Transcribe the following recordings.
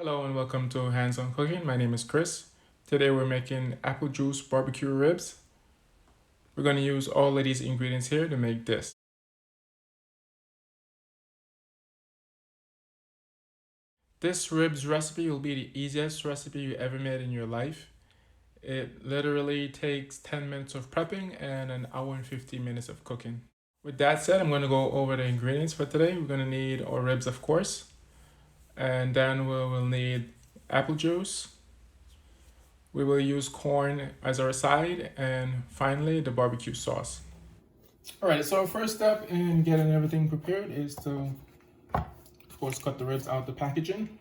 Hello and welcome to Hands On Cooking. My name is Chris. Today we're making apple juice barbecue ribs. We're going to use all of these ingredients here to make this. This ribs recipe will be the easiest recipe you ever made in your life. It literally takes 10 minutes of prepping and an hour and 15 minutes of cooking. With that said, I'm going to go over the ingredients for today. We're going to need our ribs, of course, and then we will need apple juice. We will use corn as our side, and finally the barbecue sauce. Alright, so our first step in getting everything prepared is to, of course, cut the ribs out the packaging.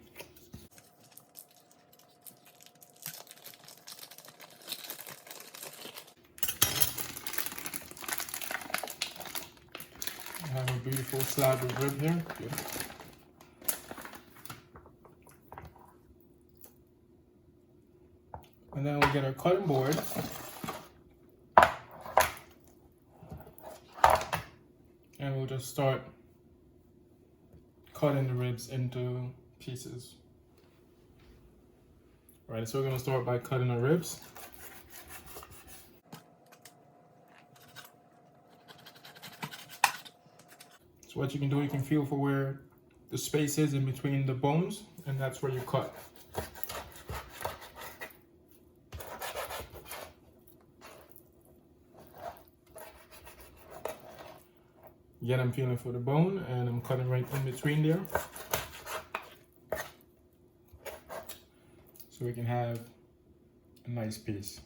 I have a beautiful slab of rib here. Beautiful. And then we'll get our cutting board. And we'll just start cutting the ribs into pieces. All right, so we're gonna start by cutting our ribs. So what you can do, you can feel for where the space is in between the bones, and that's where you cut. Again, I'm feeling for the bone and I'm cutting right in between there. So we can have a nice piece.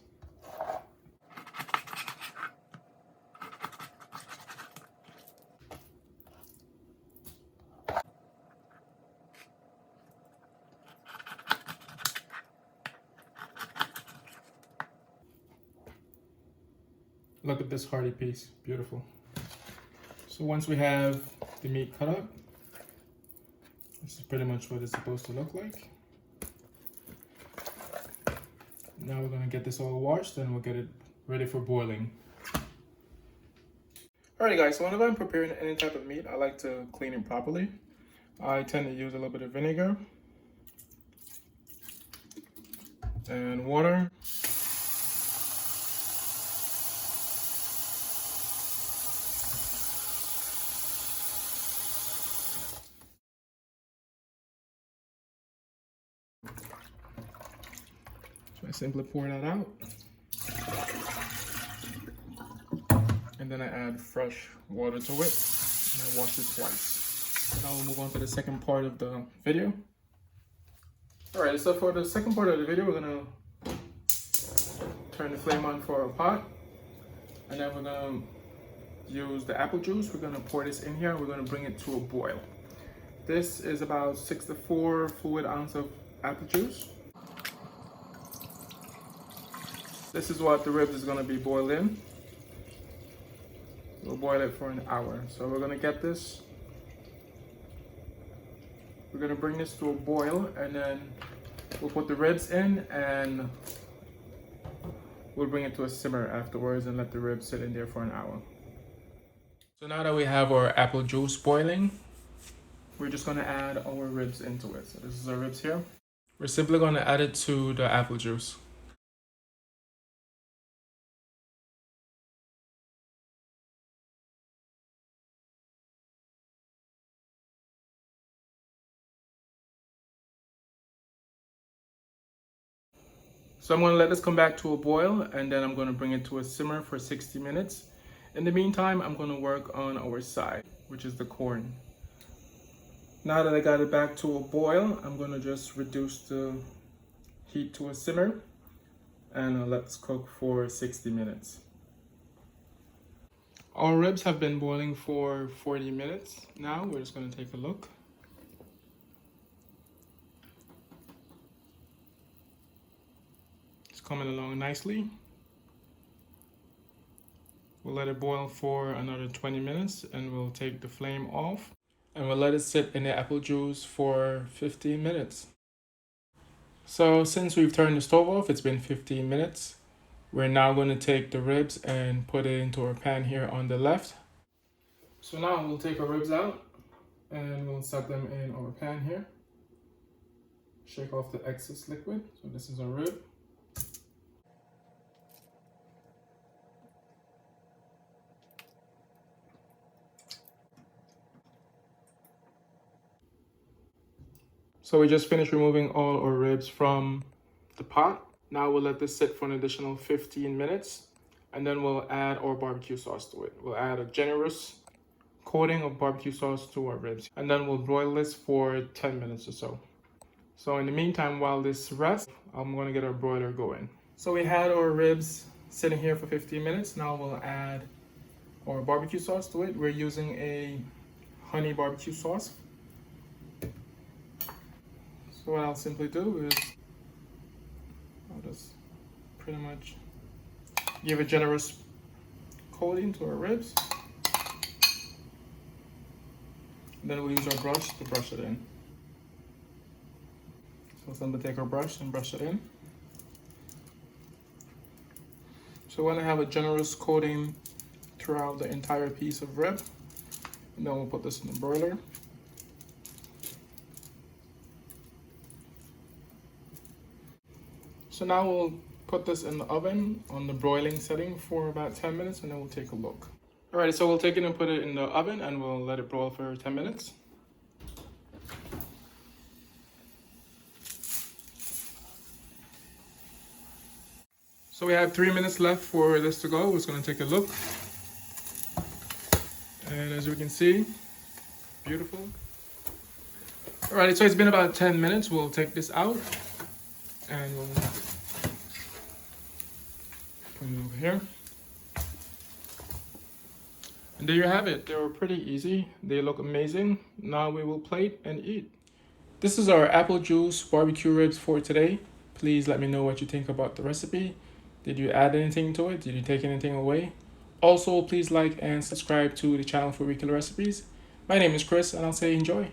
Look at this hearty piece, beautiful. So once we have the meat cut up, this is pretty much what it's supposed to look like. Now we're gonna get this all washed and we'll get it ready for boiling. Alright guys, so whenever I'm preparing any type of meat, I like to clean it properly. I tend to use a little bit of vinegar and water. So I simply pour that out. And then I add fresh water to it and I wash it twice. Now we'll move on to the second part of the video. Alright, so for the second part of the video, we're gonna turn the flame on for a pot. And then we're gonna use the apple juice. We're gonna pour this in here. We're gonna bring it to a boil. This is about 6 to 4 fluid ounce of apple juice. This is what the ribs is gonna be boiled in. We'll boil it for an hour. So we're gonna get this. We're gonna bring this to a boil and then we'll put the ribs in and we'll bring it to a simmer afterwards and let the ribs sit in there for an hour. So now that we have our apple juice boiling, we're just gonna add our ribs into it. So this is our ribs here. We're simply gonna add it to the apple juice. So I'm gonna let this come back to a boil and then I'm gonna bring it to a simmer for 60 minutes. In the meantime, I'm gonna work on our side, which is the corn. Now that I got it back to a boil, I'm gonna just reduce the heat to a simmer and let's cook for 60 minutes. Our ribs have been boiling for 40 minutes. Now we're just gonna take a look. It's coming along nicely. We'll let it boil for another 20 minutes and we'll take the flame off and we'll let it sit in the apple juice for 15 minutes. So since we've turned the stove off, it's been 15 minutes. We're now going to take the ribs and put it into our pan here on the left. So now we'll take our ribs out and we'll set them in our pan here. Shake off the excess liquid. So this is a rib. So we just finished removing all our ribs from the pot. Now we'll let this sit for an additional 15 minutes and then we'll add our barbecue sauce to it. We'll add a generous coating of barbecue sauce to our ribs and then we'll broil this for 10 minutes or so. So in the meantime, while this rests, I'm gonna get our broiler going. So we had our ribs sitting here for 15 minutes. Now we'll add our barbecue sauce to it. We're using a honey barbecue sauce. So what I'll simply do is I'll just pretty much give a generous coating to our ribs. And then we'll use our brush to brush it in. So simply take our brush and brush it in. So we want to have a generous coating throughout the entire piece of rib. And then we'll put this in the broiler. So now we'll put this in the oven on the broiling setting for about 10 minutes and then we'll take a look. Alright, so we'll take it and put it in the oven and we'll let it broil for 10 minutes. So we have 3 minutes left for this to go. We're just going to take a look. And as we can see, beautiful. Alright, so it's been about 10 minutes. We'll take this out and we'll put it over here. And there you have it. They were pretty easy. They look amazing. Now we will plate and eat. This is our apple juice barbecue ribs for today. Please let me know what you think about the recipe. Did you add anything to it? Did you take anything away? Also, please like and subscribe to the channel for weekly recipes. My name is Chris and I'll say enjoy.